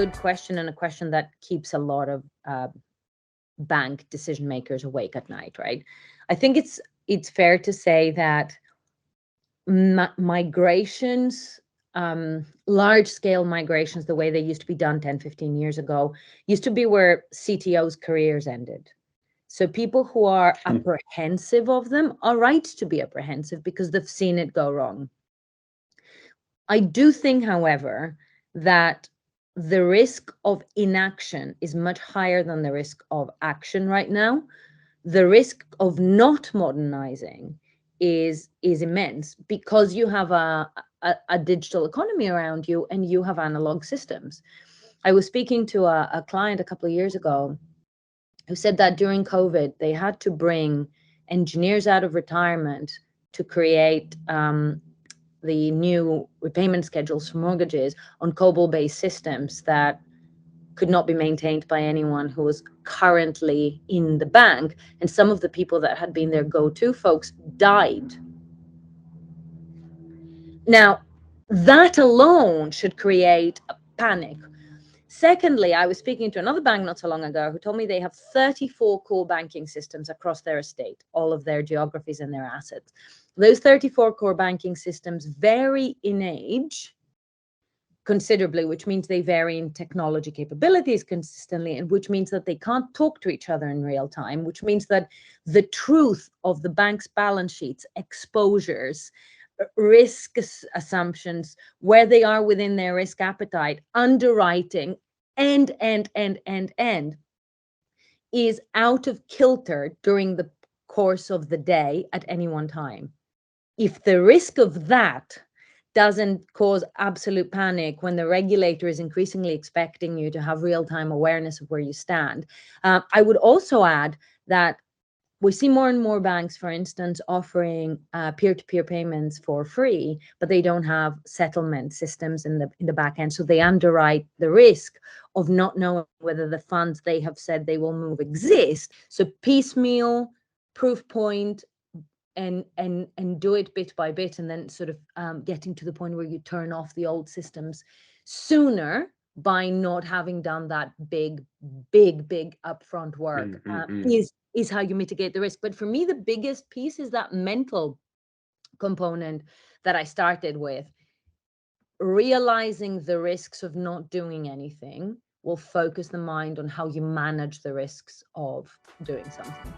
good question, and a question that keeps a lot of bank decision makers awake at night, right? I think it's fair to say that migrations, large-scale migrations, the way they used to be done 10, 15 years ago, used to be where CTOs' careers ended. So people who are apprehensive of them are right to be apprehensive because they've seen it go wrong. I do think, however, that the risk of inaction is much higher than the risk of action right now. The risk of not modernizing is immense because you have a digital economy around you and you have analog systems. I was speaking to a client a couple of years ago who said that during COVID, they had to bring engineers out of retirement to create the new repayment schedules for mortgages on COBOL-based systems that could not be maintained by anyone who was currently in the bank. And some of the people that had been their go-to folks died. Now, that alone should create a panic. Secondly, I was speaking to another bank not so long ago who told me they have 34 core banking systems across their estate, all of their geographies and their assets. Those 34 core banking systems vary in age considerably, which means they vary in technology capabilities consistently, and which means that they can't talk to each other in real time, which means that the truth of the bank's balance sheets, exposures, risk assumptions, where they are within their risk appetite, underwriting, and is out of kilter during the course of the day at any one time. If the risk of that doesn't cause absolute panic when the regulator is increasingly expecting you to have real-time awareness of where you stand. I would also add that we see more and more banks, for instance, offering peer-to-peer payments for free, but they don't have settlement systems in the back end. So they underwrite the risk of not knowing whether the funds they have said they will move exist. So piecemeal, proof point, and do it bit by bit, and then sort of getting to the point where you turn off the old systems sooner by not having done that big upfront work is how you mitigate the risk. But for me, the biggest piece is that mental component that I started with. Realizing the risks of not doing anything will focus the mind on how you manage the risks of doing something.